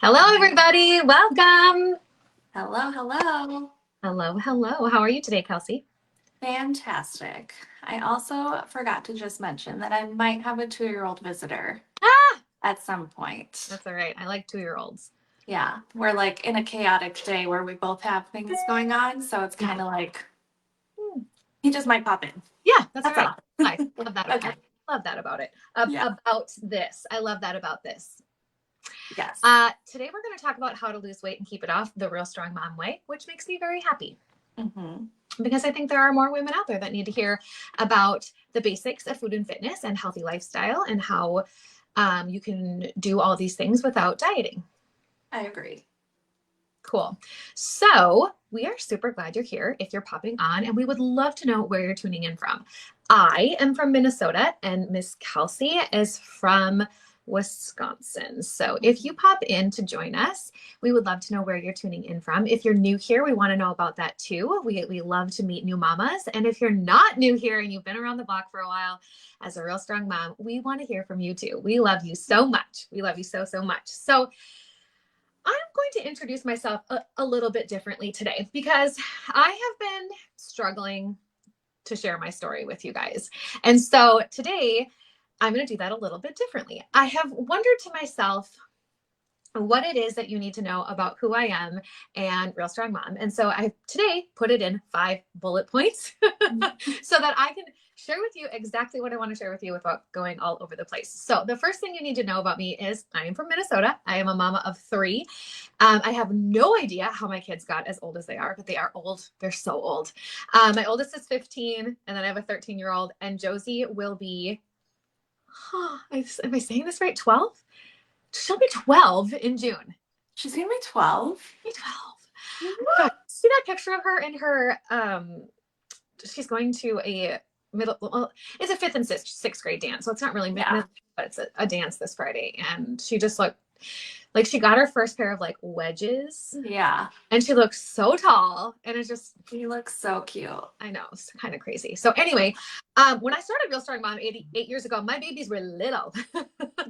Hello, everybody. Welcome. Hello, hello. Hello, hello. How are you today, Kelsey? Fantastic. I also forgot to just mention that I might have a 2-year-old visitor Ah, at some point. that's all right. I like 2-year-olds. Yeah, we're like in a chaotic day where we both have things going on. So it's kind of like Hmm. he just might pop in. Yeah, that's all That's right. all. Nice. Love that. I Okay. love that about it. Yeah. About this. I love that about this. Yes. Today, we're going to talk about how to lose weight and keep it off the real strong mom way, which makes me very happy Mm-hmm. because I think there are more women out there that need to hear about the basics of food and fitness and healthy lifestyle and how you can do all these things without dieting. I agree. Cool. So we are super glad you're here if you're popping on, and we would love to know where you're tuning in from. I am from Minnesota, and Miss Kelsey is from Wisconsin. So if you pop in to join us, we would love to know where you're tuning in from. If you're new here, we want to know about that too. We love to meet new mamas. And if you're not new here and you've been around the block for a while as a real strong mom, we want to hear from you too. We love you so much. We love you so, so much. So I'm going to introduce myself a little bit differently today because I have been struggling to share my story with you guys. And so today I'm going to do that a little bit differently. I have wondered to myself what it is that you need to know about who I am and Real Strong Mom. And so I today put it in 5 bullet points so that I can share with you exactly what I want to share with you without going all over the place. So the first thing you need to know about me is I am from Minnesota. I am a mama of 3. I have no idea how my kids got as old as they are, but they are old. They're so old. My oldest is 15, and then I have a 13-year-old, and Josie will be, am I saying this right? 12? She'll be 12 in June. She's gonna be 12. Be 12. God, see that picture of her in her she's going to a middle, well, it's a 5th and 6th grade dance, so it's not really Yeah. but it's a dance this Friday, and she just looked like she got her first pair of like wedges, Yeah. and she looks so tall, and it's just, He looks so cute. I know, it's kind of crazy. So anyway, when I started Real Strong Mom 8 years ago, my babies were little.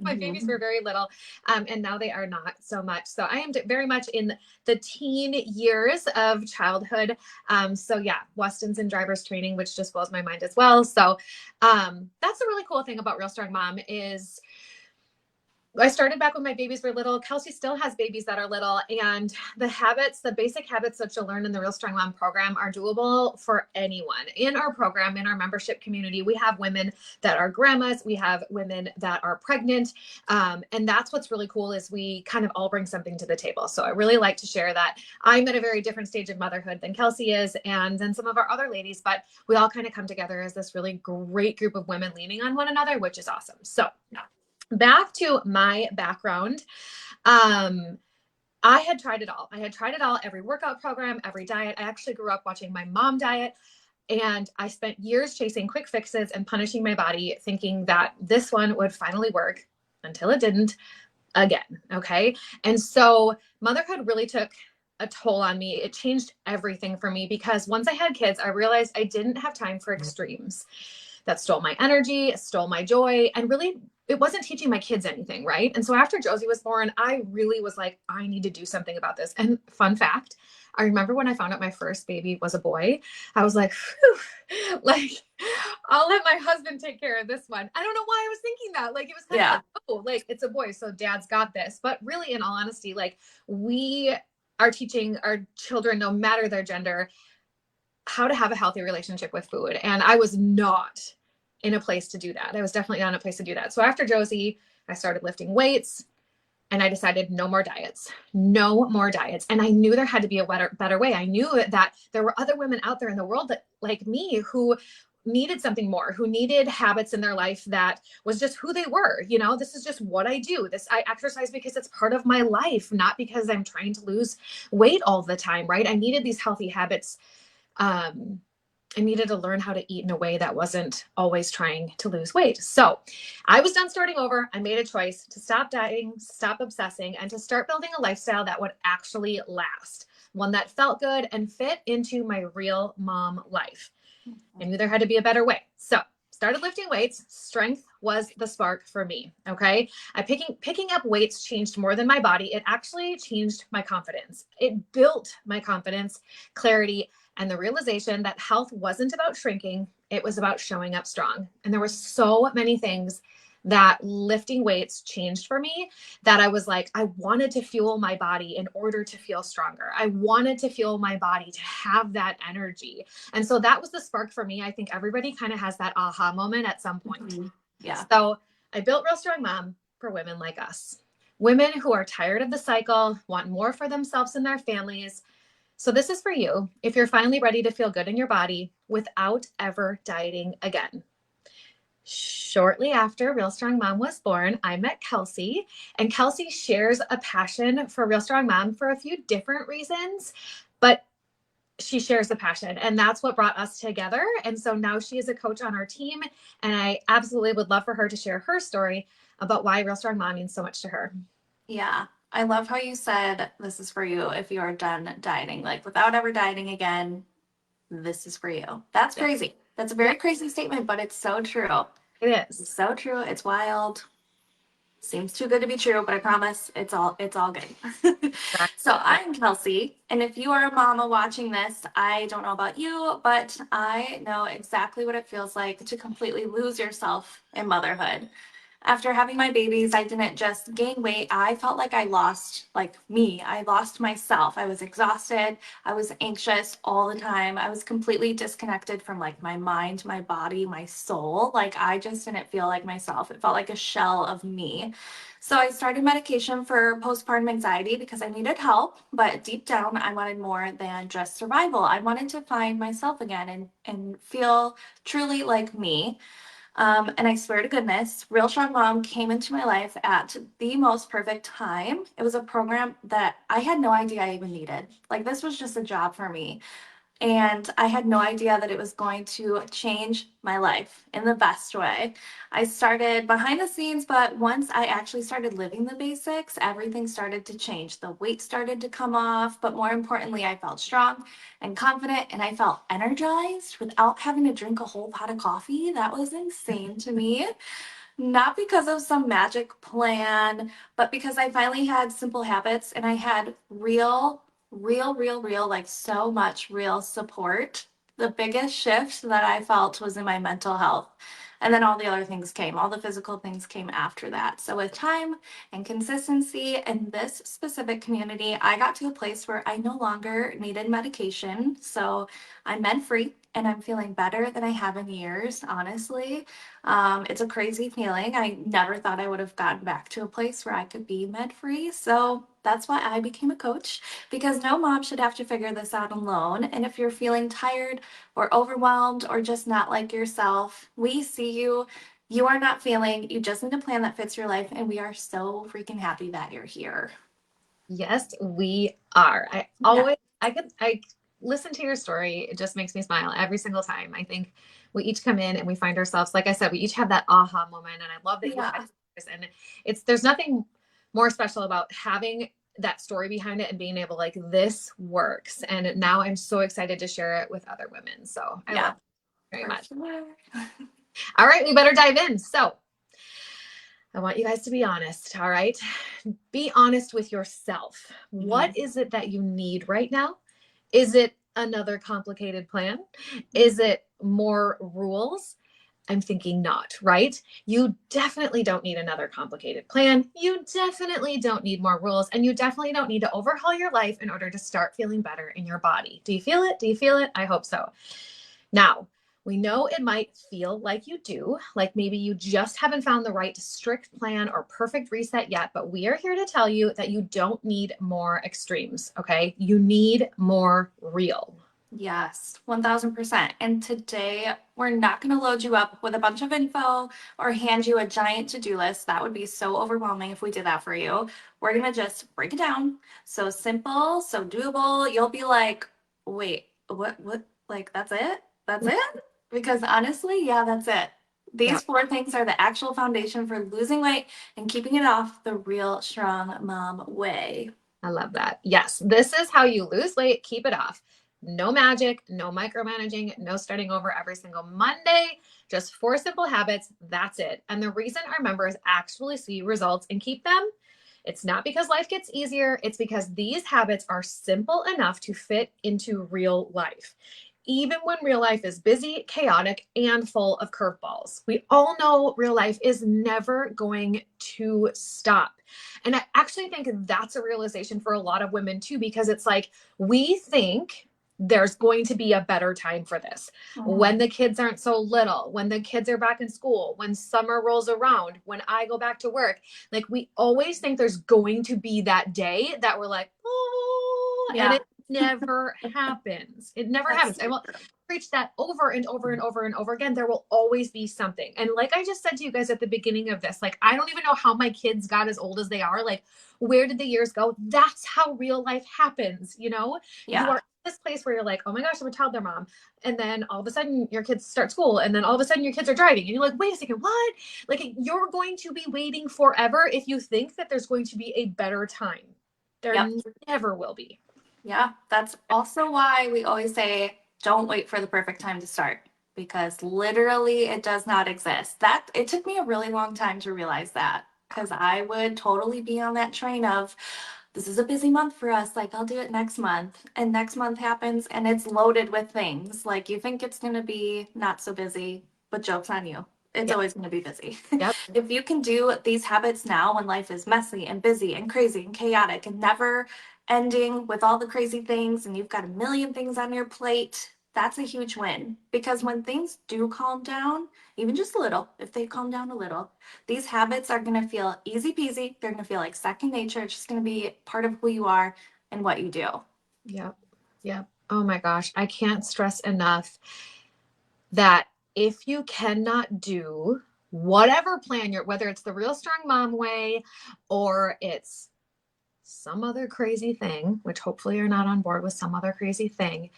My babies were very little, and now they are not so much. So I am very much in the teen years of childhood. So yeah, Weston's in driver's training, which just blows my mind as well. So that's the really cool thing about Real Strong Mom is I started back when my babies were little. Kelsey still has babies that are little, and the basic habits that you'll learn in the Real Strong Mom program are doable for anyone. In our program, in our membership community, we have women that are grandmas, we have women that are pregnant, and that's what's really cool is we kind of all bring something to the table. So I really like to share that I'm at a very different stage of motherhood than Kelsey is, and then some of our other ladies, but we all kind of come together as this really great group of women leaning on one another, which is awesome. So back to my background. I had tried it all. Every workout program, every diet. I actually grew up watching my mom diet, and I spent years chasing quick fixes and punishing my body, thinking that this one would finally work until it didn't again. Okay. And so motherhood really took a toll on me. It changed everything for me because once I had kids, I realized I didn't have time for extremes. That stole my energy, stole my joy, and really it wasn't teaching my kids anything, right? And so after Josie was born, I really was like, I need to do something about this. And fun fact, I remember when I found out my first baby was a boy, I was like, like, I'll let my husband take care of this one. I don't know why I was thinking that. Like, it was kind of Yeah. like, oh, like it's a boy, so dad's got this. But really, in all honesty, like we are teaching our children, no matter their gender, how to have a healthy relationship with food. And I was not in a place to do that. I was definitely not in a place to do that. So after Josie, I started lifting weights and I decided no more diets, no more diets. And I knew there had to be a better way. I knew that there were other women out there in the world that like me who needed something more, who needed habits in their life that was just who they were. You know, this is just what I do. I exercise because it's part of my life, not because I'm trying to lose weight all the time, right? I needed these healthy habits. I needed to learn how to eat in a way that wasn't always trying to lose weight. So I was done starting over. I made a choice to stop dieting, stop obsessing, and to start building a lifestyle that would actually last, one that felt good and fit into my real mom life. I knew there had to be a better way. So started lifting weights. Strength was the spark for me. Okay. Picking up weights changed more than my body. It actually changed my confidence. It built my confidence, clarity, and the realization that health wasn't about shrinking. It was about showing up strong. And there were so many things that lifting weights changed for me, that I was like, I wanted to fuel my body in order to feel stronger. I wanted to fuel my body to have that energy. And so that was the spark for me. I think everybody kind of has that aha moment at some point. Mm-hmm. Yeah. So I built Real Strong Mom for women like us, women who are tired of the cycle, want more for themselves and their families. So this is for you if you're finally ready to feel good in your body without ever dieting again. Shortly after Real Strong Mom was born, I met Kelsey, and Kelsey shares a passion for Real Strong Mom for a few different reasons, but she shares the passion, and that's what brought us together. And so now she is a coach on our team, and I absolutely would love for her to share her story about why Real Strong Mom means so much to her. Yeah. I love how you said this is for you if you are done dieting, like without ever dieting again, this is for you. That's Yeah, crazy. That's a yeah, very crazy statement, but it's so true. it It's is. so true. It's wild. Seems too good to be true, but I promise it's all good. So Exactly. Yeah. I'm Kelsey, and if you are a mama watching this, I don't know about you, but I know exactly what it feels like to completely lose yourself in motherhood. After having my babies, I didn't just gain weight. I felt like I lost, like me, I lost myself. I was exhausted. I was anxious all the time. I was completely disconnected from like my mind, my body, my soul. Like I just didn't feel like myself. It felt like a shell of me. So I started medication for postpartum anxiety because I needed help, but deep down I wanted more than just survival. I wanted to find myself again and feel truly like me. And I swear to goodness, Real Strong Mom came into my life at the most perfect time. It was a program that I had no idea I even needed. Like, this was just a job for me. And I had no idea that it was going to change my life in the best way. I started behind the scenes, but once I actually started living the basics, everything started to change. The weight started to come off, but more importantly, I felt strong and confident and I felt energized without having to drink a whole pot of coffee. That was insane to me. Not because of some magic plan, but because I finally had simple habits and I had real, like so much real support. The biggest shift that I felt was in my mental health. And then all the other things came, all the physical things came after that. So, with time and consistency in this specific community, I got to a place where I no longer needed medication. So, I'm med free and I'm feeling better than I have in years, honestly. It's a crazy feeling. I never thought I would have gotten back to a place where I could be med free. So that's why I became a coach because no mom should have to figure this out alone. And if you're feeling tired or overwhelmed or just not like yourself, we see you. You are not failing. You just need a plan that fits your life. And we are so freaking happy that you're here. Yes, we are. Yeah. I listen to your story. It just makes me smile every single time. I think we each come in and we find ourselves, like I said, we each have that aha moment. And I love that you had Yeah. yours. And there's nothing more special about having that story behind it and being able like this works. And now I'm so excited to share it with other women. So I Yeah. love it very For much. sure. All right, we better dive in. So I want you guys to be honest. All right. Be honest with yourself. Mhm. What is it that you need right now? Is it another complicated plan? Is it more rules? I'm thinking not, right? You definitely don't need another complicated plan. You definitely don't need more rules. And you definitely don't need to overhaul your life in order to start feeling better in your body. Do you feel it? Do you feel it? I hope so. Now, we know it might feel like you do, like maybe you just haven't found the right strict plan or perfect reset yet, but we are here to tell you that you don't need more extremes, okay? You need more real. Yes, 1000%. And today, we're not going to load you up with a bunch of info or hand you a giant to do list. That would be so overwhelming if we did that for you. We're going to just break it down. So simple, so doable. You'll be like, wait, what? Like, that's it? That's it? Because honestly, yeah, that's it. Yeah, These four things are the actual foundation for losing weight and keeping it off the real strong mom way. I love that. Yes, this is how you lose weight, keep it off. No magic, no micromanaging, no starting over every single Monday. Just 4 simple habits. That's it. And the reason our members actually see results and keep them, it's not because life gets easier. It's because these habits are simple enough to fit into real life, even when real life is busy, chaotic, and full of curveballs. We all know real life is never going to stop. And I actually think that's a realization for a lot of women too, because it's like we think there's going to be a better time for this. When the kids aren't so little, when the kids are back in school, when summer rolls around, when I go back to work, like we always think there's going to be that day that we're like, oh, and it never happens. It never happens. I will preach that over and over and over and over again. There will always be something. And like I just said to you guys at the beginning of this, like, I don't even know how my kids got as old as they are. Like, where did the years go? That's how real life happens. You know, you are in this place where you're like, oh my gosh, I'm a toddler mom. And then all of a sudden your kids start school. And then all of a sudden your kids are driving. And you're like, wait a second, what? Like, you're going to be waiting forever if you think that there's going to be a better time. There never will be. Yeah, that's also why we always say, don't wait for the perfect time to start, because literally it does not exist. That it took me a really long time to realize that, because I would totally be on that train of, this is a busy month for us, like I'll do it next month. And next month happens and it's loaded with things. Like you think it's going to be not so busy, but joke's on you. It's always going to be busy. If you can do these habits now when life is messy and busy and crazy and chaotic and never ending with all the crazy things, and you've got a million things on your plate, that's a huge win. Because when things do calm down, even just a little, if they calm down a little, these habits are going to feel easy peasy. They're going to feel like second nature. It's just going to be part of who you are and what you do. Yep. Yep. Oh my gosh. I can't stress enough that if you cannot do whatever plan you're, whether it's the Real Strong Mom way or it's some other crazy thing, which hopefully you're not on board with some other crazy thing,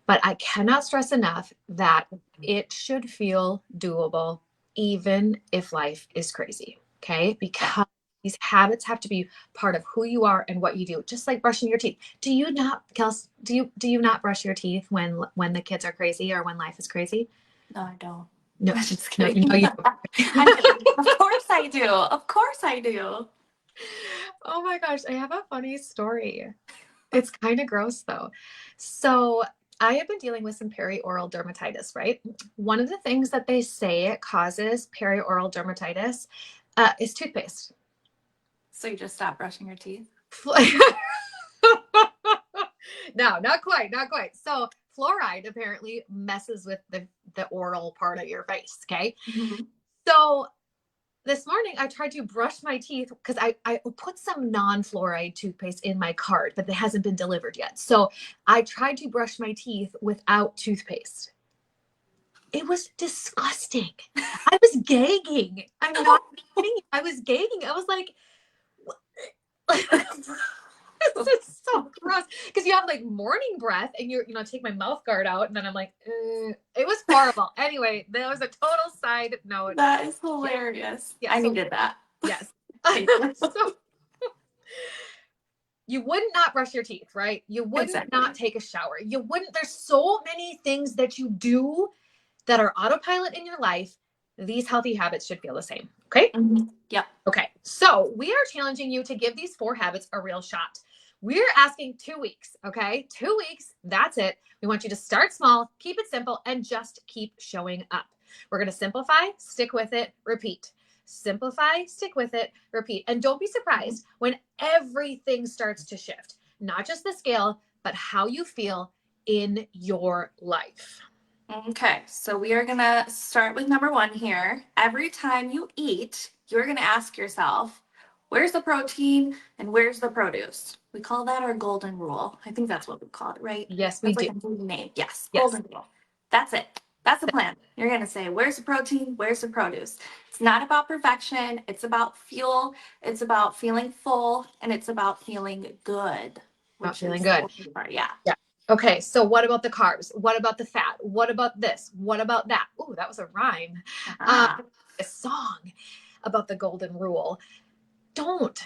but I cannot stress enough that it should feel doable, even if life is crazy. Okay. Because these habits have to be part of who you are and what you do, just like brushing your teeth. Do you not, Kels, do you not brush your teeth when the kids are crazy or when life is crazy? No, I don't. No, I'm just kidding. No, you Of course I do. Of course I do. Oh my gosh, I have a funny story. It's kind of gross though. So I have been dealing with some perioral dermatitis, right? One of the things that they say causes perioral dermatitis is toothpaste. So you just stop brushing your teeth? No, not quite, not quite. So fluoride apparently messes with the oral part of your face, okay? Mm-hmm. So this morning I tried to brush my teeth because I put some non-fluoride toothpaste in my cart, but it hasn't been delivered yet. So I tried to brush my teeth without toothpaste. It was disgusting. I was gagging. I'm not kidding you. I was gagging. I was like, this is so gross. Because you have like morning breath and you're, take my mouth guard out. And then I'm like, it was horrible. Anyway, that was a total side note. That is hilarious. Yeah, I needed that. Yes. So, you wouldn't not brush your teeth, right? You wouldn't not take a shower. You wouldn't, there's so many things that you do that are autopilot in your life. These healthy habits should feel the same. Okay. Mm-hmm. Yeah. Okay. So we are challenging you to give these 4 habits a real shot. We're asking 2 weeks. Okay. 2 weeks. That's it. We want you to start small, keep it simple, and just keep showing up. We're going to simplify, stick with it, repeat. Simplify, stick with it, repeat. And don't be surprised when everything starts to shift, not just the scale, but how you feel in your life. Okay, so we are going to start with number 1 here. Every time you eat, you're going to ask yourself, where's the protein and where's the produce? We call that our golden rule. I think that's what we call it, right? Yes, we do. Like a new name. Yes, golden rule. That's it. That's the plan. You're going to say, where's the protein? Where's the produce? It's not about perfection. It's about fuel. It's about feeling full. And it's about feeling good. About feeling good. Yeah. Okay, so what about the carbs? What about the fat? What about this? What about that? Ooh, that was a rhyme. A song about the golden rule. Don't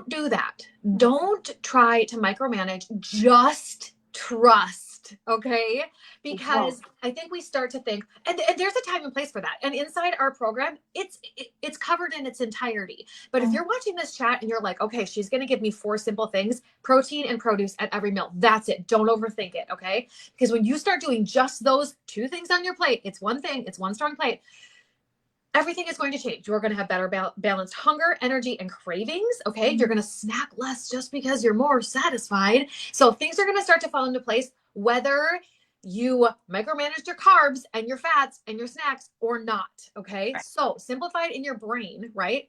do that. Don't try to micromanage. Just trust fast, okay? Because I think we start to think, and there's a time and place for that. And inside our program, it's covered in its entirety. But if you're watching this chat and you're like, okay, she's going to give me 4 simple things, protein and produce at every meal. That's it. Don't overthink it, okay? Because when you start doing just those 2 things on your plate, it's one thing, it's one strong plate, everything is going to change. You're going to have better balanced hunger, energy, and cravings. Okay. You're going to snack less just because you're more satisfied. So things are going to start to fall into place, whether you micromanage your carbs and your fats and your snacks or not. Okay. So simplified in your brain, right?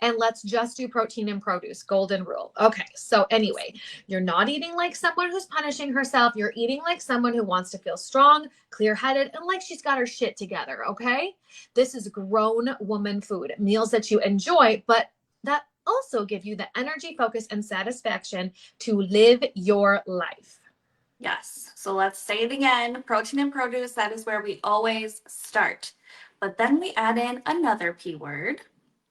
And let's just do protein and produce. Golden rule. Okay. So anyway, you're not eating like someone who's punishing herself. You're eating like someone who wants to feel strong, clear-headed, and like she's got her shit together. Okay. This is grown woman food, meals that you enjoy, but that also give you the energy, focus, and satisfaction to live your life. Yes. So let's say it again. Protein and produce, that is where we always start. But then we add in another P word,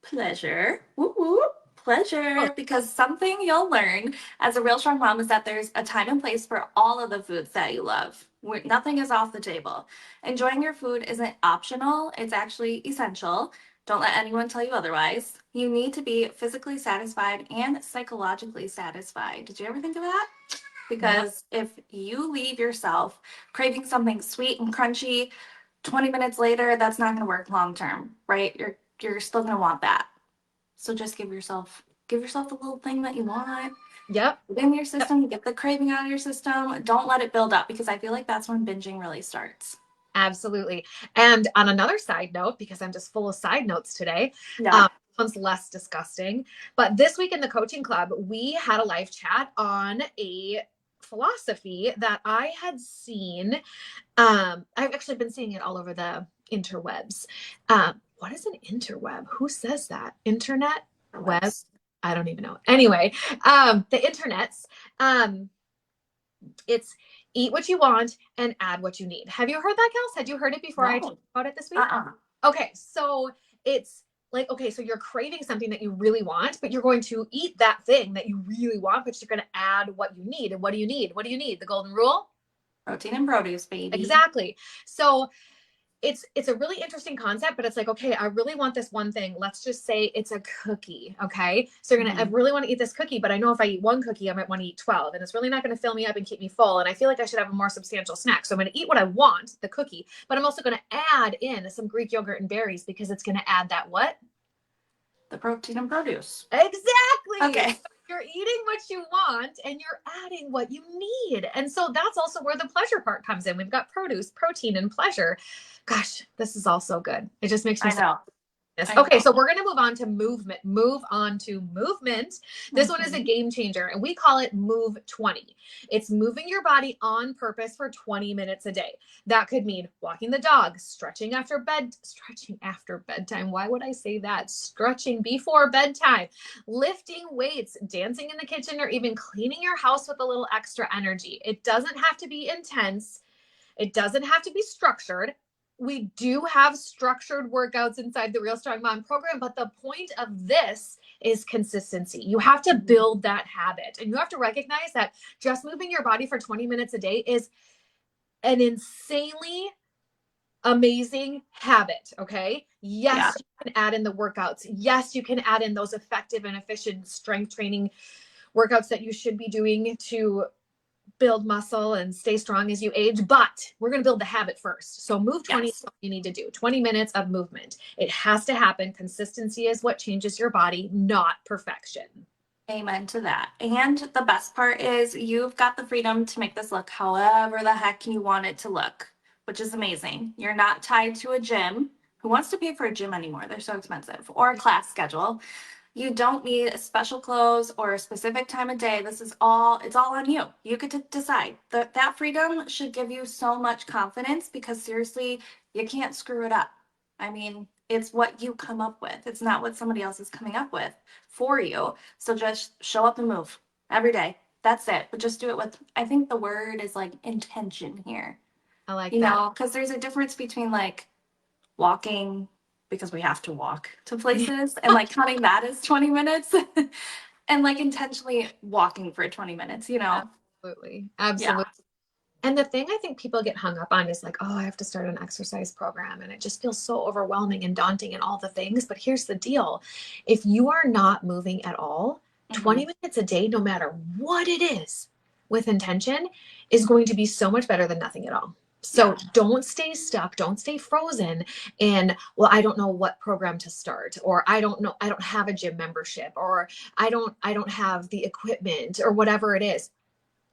pleasure. Woo-woo, pleasure. Because something you'll learn as a real strong mom is that there's a time and place for all of the foods that you love. Nothing is off the table. Enjoying your food isn't optional, it's actually essential. Don't let anyone tell you otherwise. You need to be physically satisfied and psychologically satisfied. Did you ever think of that? Because if you leave yourself craving something sweet and crunchy 20 minutes later, that's not going to work long term, right? You're still going to want that. So just give yourself the little thing that you want. Yep. Within your system, get the craving out of your system. Don't let it build up, because I feel like that's when binging really starts. Absolutely. And on another side note, because I'm just full of side notes today, one's less disgusting. But this week in the coaching club, we had a live chat on a philosophy that I had seen. I've actually been seeing it all over the interwebs. What is an interweb? Who says that? Internet? Web? I don't even know. Anyway, the internets, it's eat what you want and add what you need. Have you heard that, Kels? Had you heard it before I talked about it this week? Okay, so it's like, okay, so you're craving something that you really want, but you're going to eat that thing that you really want, but you're going to add what you need. And what do you need? What do you need? The golden rule? Protein and produce, baby. Exactly. So it's a really interesting concept, but it's like, okay, I really want this one thing. Let's just say it's a cookie. Okay. So I really want to eat this cookie, but I know if I eat one cookie, I might want to eat 12, and it's really not going to fill me up and keep me full. And I feel like I should have a more substantial snack. So I'm going to eat what I want, the cookie, but I'm also going to add in some Greek yogurt and berries, because it's going to add that what? The protein and produce. Exactly. Okay. You're eating what you want and you're adding what you need. And so that's also where the pleasure part comes in. We've got produce, protein, and pleasure. Gosh, this is all so good. It just makes me so. Okay, so we're going to move on to movement. This one is a game changer, and we call it Move 20. It's moving your body on purpose for 20 minutes a day. That could mean walking the dog, stretching after bedtime. Why would I say that? Stretching before bedtime, lifting weights, dancing in the kitchen, or even cleaning your house with a little extra energy. It doesn't have to be intense. It doesn't have to be structured. We do have structured workouts inside the Real Strong Mom program, but the point of this is consistency. You have to build that habit, and you have to recognize that just moving your body for 20 minutes a day is an insanely amazing habit. Okay. Yes, you can add in the workouts. Yes, you can add in those effective and efficient strength training workouts that you should be doing to build muscle and stay strong as you age, but we're going to build the habit first. So Move 20 is what you need to do. 20 minutes of movement. It has to happen. Consistency is what changes your body, not perfection. Amen to that. And the best part is you've got the freedom to make this look however the heck you want it to look, which is amazing. You're not tied to a gym. Who wants to pay for a gym anymore? They're so expensive. Or a class schedule. You don't need special clothes or a specific time of day. It's all on you. You get to decide. That freedom should give you so much confidence, because seriously, you can't screw it up. I mean, it's what you come up with. It's not what somebody else is coming up with for you. So just show up and move every day. That's it. But just do it with, I think the word is like intention here. I like that. Know, because there's a difference between like walking because we have to walk to places and like counting that as 20 minutes and like intentionally walking for 20 minutes, Absolutely. Yeah. And the thing I think people get hung up on is like, oh, I have to start an exercise program. And it just feels so overwhelming and daunting and all the things. But here's the deal, if you are not moving at all, 20 Hmm. minutes a day, no matter what it is, with intention, is going to be so much better than nothing at all. So Yeah. don't stay stuck, don't stay frozen in, well, I don't know what program to start, or I don't know, I don't have a gym membership, or I don't have the equipment, or whatever it is.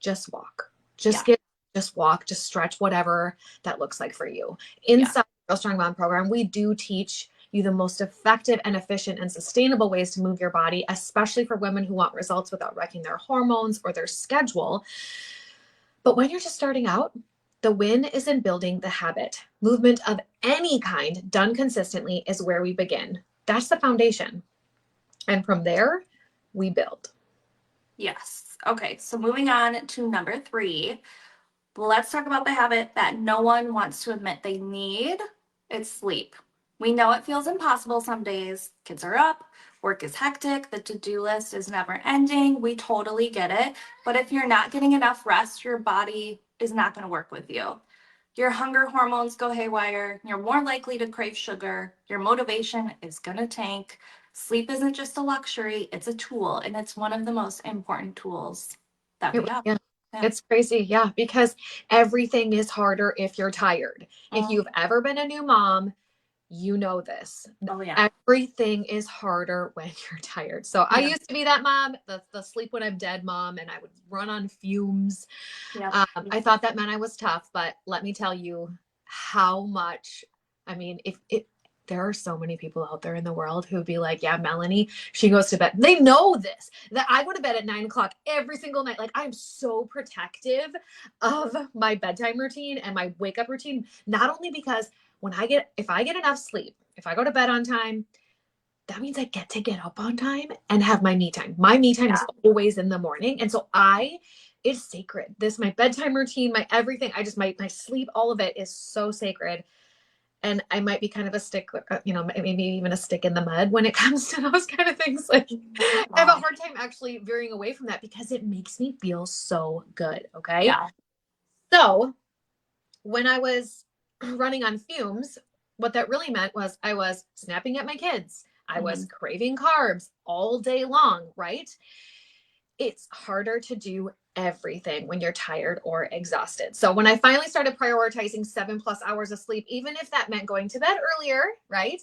Just walk. Yeah. Just just walk, just stretch, whatever that looks like for you. Yeah. Inside the Real Strong Mom program, we do teach you the most effective and efficient and sustainable ways to move your body, especially for women who want results without wrecking their hormones or their schedule. But when you're just starting out, the win is in building the habit. Movement of any kind done consistently is where we begin. That's the foundation. And from there, we build. Yes. Okay. So moving on to number 3. Let's talk about the habit that no one wants to admit they need. It's sleep. We know it feels impossible some days. Kids are up, work is hectic, the to-do list is never ending. We totally get it. But if you're not getting enough rest, your body is not going to work with you. Your hunger hormones go haywire. You're more likely to crave sugar. Your motivation is going to tank. Sleep isn't just a luxury, it's a tool, and it's one of the most important tools that we have. Yeah. Yeah. It's crazy. Yeah. Because everything is harder if you're tired. If Mm. you've ever been a new mom, you know this. Oh, yeah. Everything is harder when you're tired. So I Yeah. used to be that mom, the sleep when I'm dead mom, and I would run on fumes. Yeah. I thought that meant I was tough, but let me tell you how much, I mean, if it, there are so many people out there in the world who'd be like, yeah, Melanie, she goes to bed. They know this, that I go to bed at 9 o'clock every single night. Like I'm so protective of my bedtime routine and my wake up routine, not only because if I get enough sleep, if I go to bed on time, that means I get to get up on time and have my me time. My me time is Yeah. always in the morning. And so it's sacred. My bedtime routine, my everything, my sleep, all of it is so sacred. And I might be kind of a stick, maybe even a stick in the mud when it comes to those kind of things. Like I have a Wow. hard time actually veering away from that because it makes me feel so good. Okay. Yeah. So when I was running on fumes, what that really meant was I was snapping at my kids. I was Mhm. craving carbs all day long, right? It's harder to do everything when you're tired or exhausted. So when I finally started prioritizing 7+ hours of sleep, even if that meant going to bed earlier, right?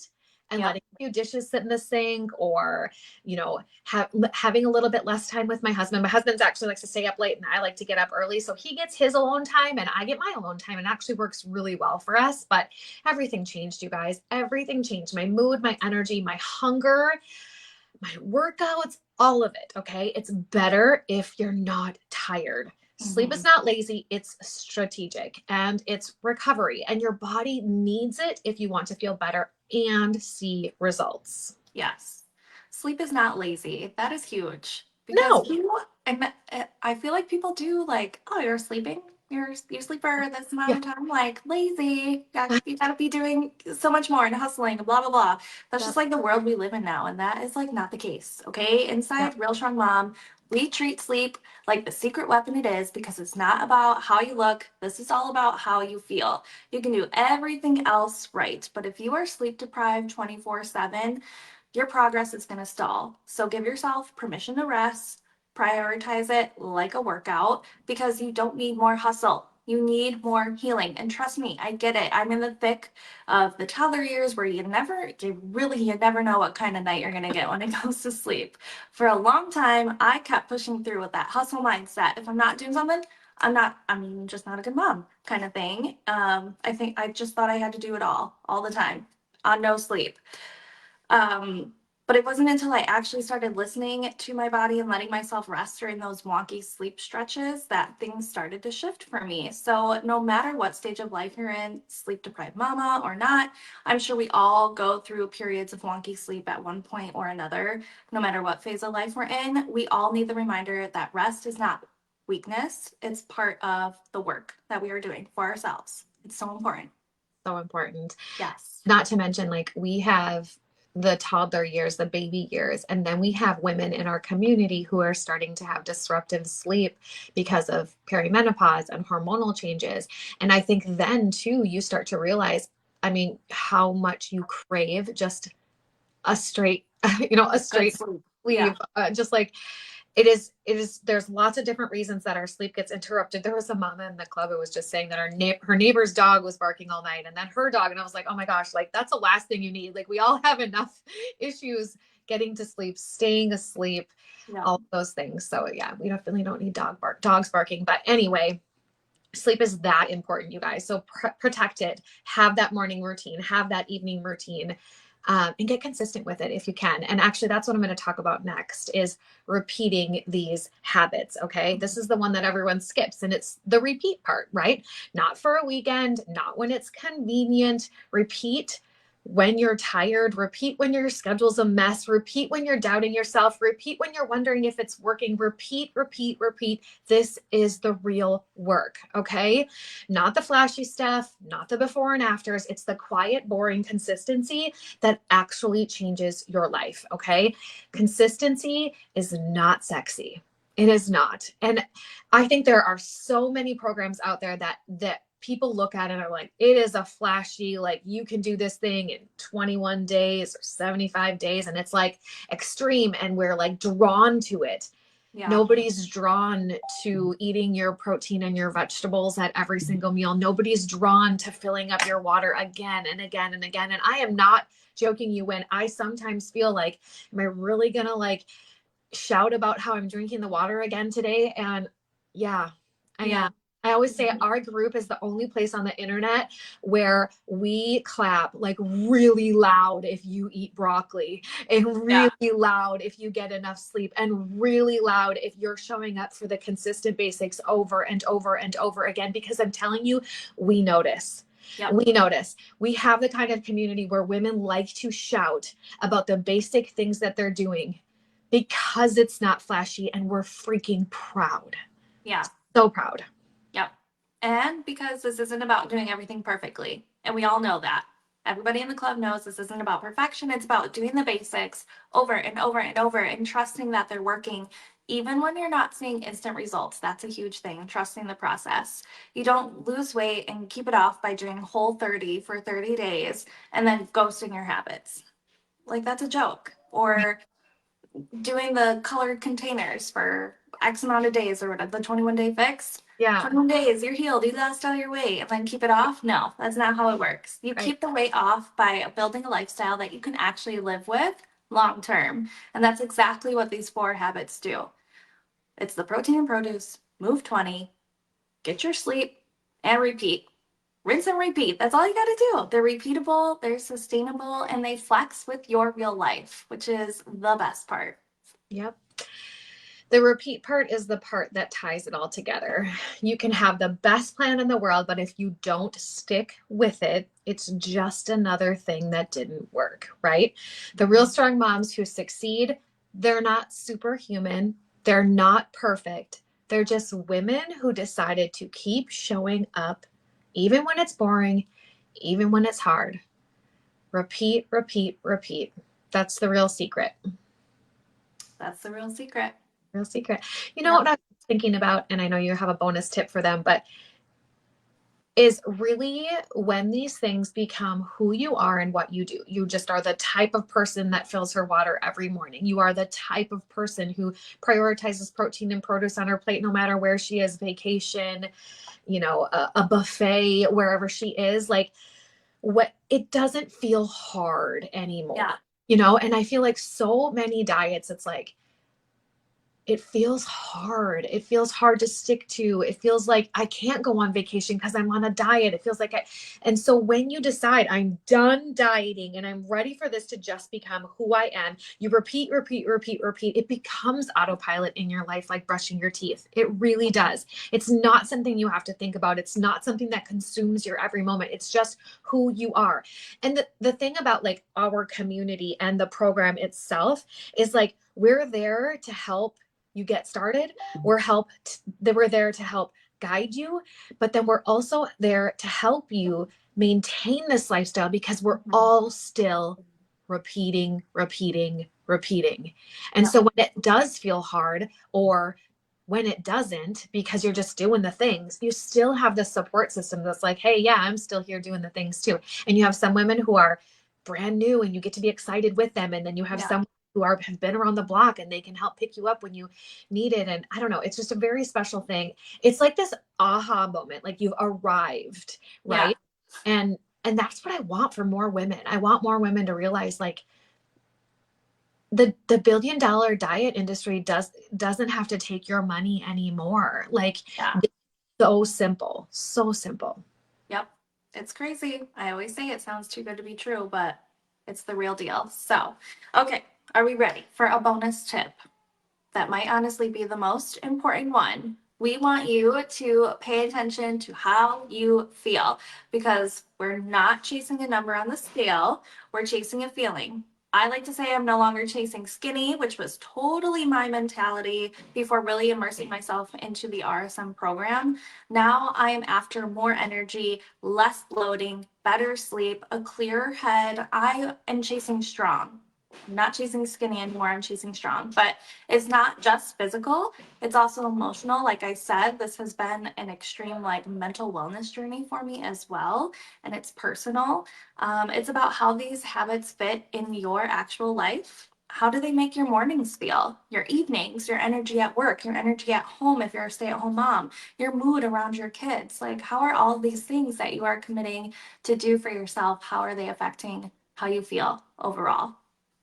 And Yep. letting a few dishes sit in the sink, or, having a little bit less time with my husband. My husband's actually likes to stay up late and I like to get up early. So he gets his alone time and I get my alone time, and it actually works really well for us. But everything changed, you guys. Everything changed. My mood, my energy, my hunger, my workouts, all of it. Okay. It's better if you're not tired. Sleep is Hmm. not lazy, it's strategic and it's recovery. And your body needs it if you want to feel better and see results. Yes. Sleep is not lazy. That is huge because No. you, and I feel like people do like, oh, you're sleeping. You sleep for this amount Yeah. of time, like lazy. You gotta be doing so much more and hustling, blah blah blah. That's just Yep. like the world we live in now, and that is like not the case. Okay, Yep. inside Real Strong Mom, we treat sleep like the secret weapon it is because it's not about how you look. This is all about how you feel. You can do everything else right, but if you are sleep deprived 24/7, your progress is going to stall. So give yourself permission to rest, prioritize it like a workout because you don't need more hustle. You need more healing. And trust me, I get it. I'm in the thick of the toddler years where you never know what kind of night you're going to get when it comes to sleep. For a long time, I kept pushing through with that hustle mindset. If I'm not doing something, I'm just not a good mom kind of thing. I think I just thought I had to do it all the time on no sleep. Um, but it wasn't until I actually started listening to my body and letting myself rest during those wonky sleep stretches that things started to shift for me. So, no matter what stage of life you're in, sleep deprived mama or not, I'm sure we all go through periods of wonky sleep at one point or another. No matter what phase of life we're in, we all need the reminder that rest is not weakness, it's part of the work that we are doing for ourselves. It's so important. So important. Yes. Not to mention, like, we have the toddler years, the baby years. And then we have women in our community who are starting to have disruptive sleep because of perimenopause and hormonal changes. And I think then too, you start to realize, I mean, how much you crave just a straight, a Good straight sleep. sleep. Yeah. Just like it is, there's lots of different reasons that our sleep gets interrupted. There was a mama in the club who was just saying that her neighbor's dog was barking all night, and then her dog, and I was like, oh my gosh, like that's the last thing you need. Like we all have enough issues getting to sleep, staying asleep, Yeah. all those things. So yeah, we definitely don't need dogs barking. But anyway, sleep is that important, you guys. So protect it, have that morning routine, have that evening routine, and get consistent with it if you can. And actually, that's what I'm going to talk about next is repeating these habits. Okay. This is the one that everyone skips, and it's the repeat part, right? Not for a weekend, not when it's convenient. Repeat when you're tired, repeat when your schedule's a mess, repeat when you're doubting yourself, repeat when you're wondering if it's working, repeat, repeat, repeat. This is the real work, okay? Not the flashy stuff, not the before and afters. It's the quiet, boring consistency that actually changes your life, okay? Consistency is not sexy. It is not. And I think there are so many programs out there that people look at and are like, it is a flashy, like you can do this thing in 21 days or 75 days. And it's like extreme. And we're like drawn to it. Yeah. Nobody's drawn to eating your protein and your vegetables at every single meal. Nobody's drawn to filling up your water again and again and again. And I am not joking you when I sometimes feel like, am I really going to like shout about how I'm drinking the water again today? And yeah, I Yeah. am. I always say our group is the only place on the internet where we clap like really loud if you eat broccoli, and really Yeah. loud if you get enough sleep, and really loud if you're showing up for the consistent basics over and over and over again. Because I'm telling you, we notice. Yep. We notice. We have the kind of community where women like to shout about the basic things that they're doing because it's not flashy, and we're freaking proud. Yeah. So proud. Yep. And because this isn't about doing everything perfectly. And we all know that. Everybody in the club knows this isn't about perfection. It's about doing the basics over and over and over and trusting that they're working. Even when you're not seeing instant results, that's a huge thing, trusting the process. You don't lose weight and keep it off by doing Whole 30 for 30 days and then ghosting your habits. Like that's a joke. Or doing the colored containers for X amount of days or whatever, the 21-day fix. Yeah. 21 days, you're healed, you lost all your weight, and then keep it off? No, that's not how it works. You Right. keep the weight off by building a lifestyle that you can actually live with long term. And that's exactly what these 4 habits do. It's the protein and produce, move 20, get your sleep, and repeat. Rinse and repeat. That's all you got to do. They're repeatable, they're sustainable, and they flex with your real life, which is the best part. Yep. The repeat part is the part that ties it all together. You can have the best plan in the world, but if you don't stick with it, it's just another thing that didn't work, right? The real strong moms who succeed, they're not superhuman. They're not perfect. They're just women who decided to keep showing up, even when it's boring, even when it's hard. Repeat, repeat, repeat. That's the real secret. That's the real secret. Real secret. You know what I was thinking about, and I know you have a bonus tip for them, but is really when these things become who you are and what you do. You just are the type of person that fills her water every morning. You are the type of person who prioritizes protein and produce on her plate no matter where she is, vacation, a buffet, wherever she is. Like, what, it doesn't feel hard anymore. Yeah. And I feel like so many diets, it's like, it feels hard. It feels hard to stick to. It feels like I can't go on vacation because I'm on a diet. It feels like and so when you decide I'm done dieting and I'm ready for this to just become who I am, you repeat, repeat, repeat, repeat. It becomes autopilot in your life, like brushing your teeth. It really does. It's not something you have to think about. It's not something that consumes your every moment. It's just who you are. And the thing about like our community and the program itself is like, we're there to help you get started. We're there to help guide you, but then we're also there to help you maintain this lifestyle because we're all still repeating, repeating, repeating. And Yeah. so when it does feel hard, or when it doesn't, because you're just doing the things, you still have the support system that's like, hey, yeah, I'm still here doing the things too. And you have some women who are brand new and you get to be excited with them. And then you have Yeah. some who have been around the block and they can help pick you up when you need it. And I don't know, it's just a very special thing. It's like this aha moment, like you've arrived, Yeah. right? And that's what I want for more women. I want more women to realize, like, the billion-dollar diet industry doesn't have to take your money anymore. Like, Yeah. it's so simple, so simple. Yep. It's crazy. I always say it sounds too good to be true, but it's the real deal. So, okay, are we ready for a bonus tip? That might honestly be the most important one. We want you to pay attention to how you feel, because we're not chasing a number on the scale, we're chasing a feeling. I like to say I'm no longer chasing skinny, which was totally my mentality before really immersing myself into the RSM program. Now I am after more energy, less bloating, better sleep, a clearer head. I am chasing strong. I'm not chasing skinny anymore, I'm chasing strong. But it's not just physical, it's also emotional. Like I said, this has been an extreme like mental wellness journey for me as well, and it's personal. It's about how these habits fit in your actual life. How do they make your mornings feel, your evenings, your energy at work, your energy at home if you're a stay-at-home mom, your mood around your kids? Like, how are all these things that you are committing to do for yourself, how are they affecting how you feel overall?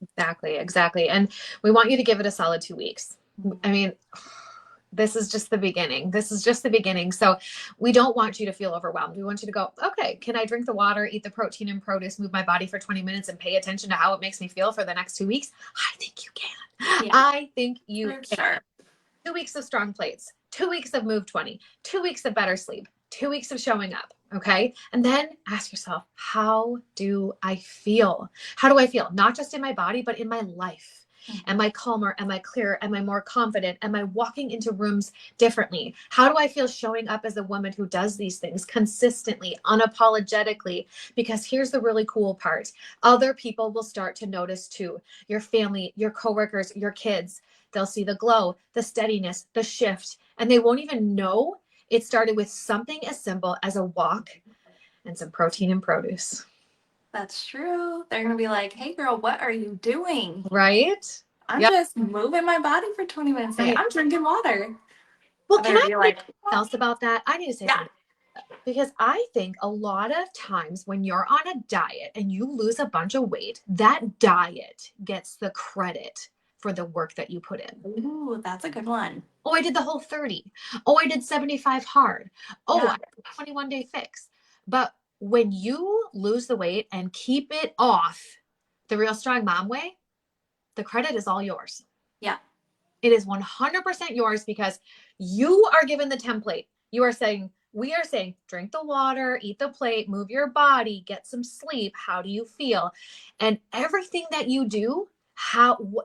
Exactly, exactly. And we want you to give it a solid 2 weeks. I mean, this is just the beginning. This is just the beginning. So we don't want you to feel overwhelmed. We want you to go, okay, can I drink the water, eat the protein and produce, move my body for 20 minutes and pay attention to how it makes me feel for the next 2 weeks? I think you can. Yeah, I think you for can. sure. 2 weeks of strong plates, 2 weeks of move 20, 2 weeks of better sleep, 2 weeks of showing up. Okay. And then ask yourself, how do I feel? How do I feel? Not just in my body, but in my life. Am I calmer? Am I clearer? Am I more confident? Am I walking into rooms differently? How do I feel showing up as a woman who does these things consistently, unapologetically? Because here's the really cool part. Other people will start to notice too. Your family, your coworkers, your kids. They'll see the glow, the steadiness, the shift, and they won't even know it started with something as simple as a walk and some protein and produce. That's true. They're gonna be like, "Hey, girl, what are you doing?" Right? I'm Yep. just moving my body for 20 minutes a day. Right. I'm drinking water. Well, And can they're I gonna be say like, something else about that? I need to say "Yeah, something, because I think a lot of times when you're on a diet and you lose a bunch of weight, that diet gets the credit for the work that you put in. ooh, that's a good one." Oh, I did the whole 30. Oh, I did 75 hard. Oh, I Yeah, did a 21-day fix. But when you lose the weight and keep it off the Real Strong Mom way, the credit is all yours. yeah, It is 100% yours, because you are given the template. You are saying, we are saying, drink the water, eat the plate, move your body, get some sleep. How do you feel? And everything that you do,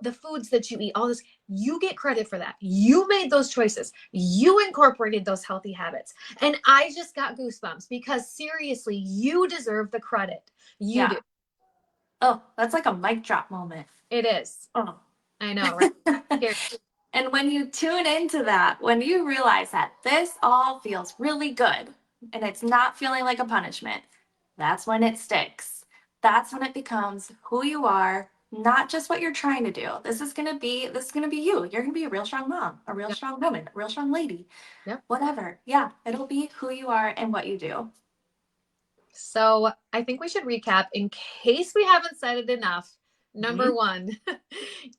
the foods that you eat, all this, you get credit for that. You made those choices. You incorporated those healthy habits. And I just got goosebumps, because seriously, you deserve the credit. You do. yeah. Oh, that's like a mic drop moment. It is. Oh. I know, right? Here. And when you tune into that, when you realize that this all feels really good and it's not feeling like a punishment, that's when it sticks. That's when it becomes who you are, not just what you're trying to do. This is gonna be you. You're gonna be a real strong mom, a real Yep. strong woman, a real strong lady, Yep. whatever. Yeah, it'll be who you are and what you do. So I think we should recap in case we haven't said it enough. Number Mhm. one,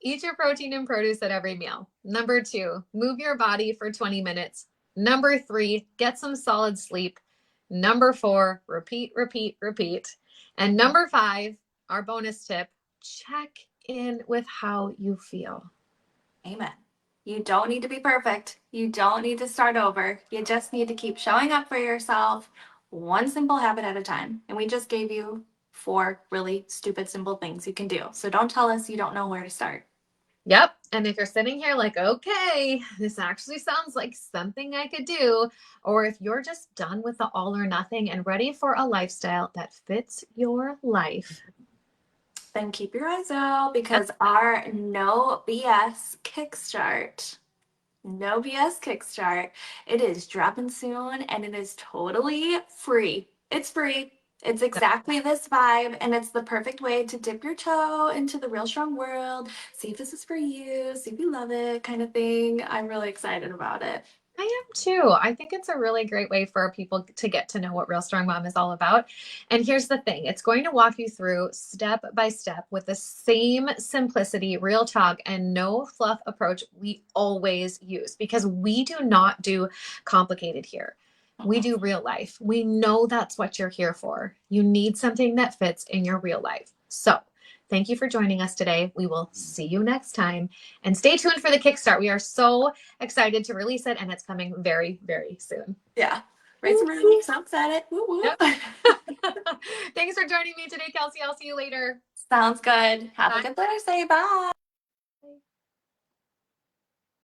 eat your protein and produce at every meal. Number two, move your body for 20 minutes. Number three, get some solid sleep. Number four, repeat, repeat, repeat. And number five, our bonus tip, check in with how you feel. Amen. You don't need to be perfect. You don't need to start over. You just need to keep showing up for yourself, one simple habit at a time. And we just gave you four really stupid, simple things you can do. So don't tell us you don't know where to start. Yep. And if you're sitting here like, okay, this actually sounds like something I could do, or if you're just done with the all or nothing and ready for a lifestyle that fits your life, then keep your eyes out because our no BS Kickstart, it is dropping soon and it is totally free. It's free. It's exactly this vibe, and it's the perfect way to dip your toe into the real strong world, see if this is for you, see if you love it, kind of thing. I'm really excited about it. I am too. I think it's a really great way for people to get to know what Real Strong Mom is all about. And here's the thing, it's going to walk you through step by step with the same simplicity, real talk, and no fluff approach we always use because we do not do complicated here. We Mhm. do real life. We know that's what you're here for. You need something that fits in your real life. So, thank you for joining us today. We will see you next time. And stay tuned for the Kickstart. We are so excited to release it, and it's coming very, very soon. Yeah. Raise some money. So excited. Woo woo. Yep. Thanks for joining me today, Kelsey. I'll see you later. Sounds good. Have a Bye. good Thursday. Bye.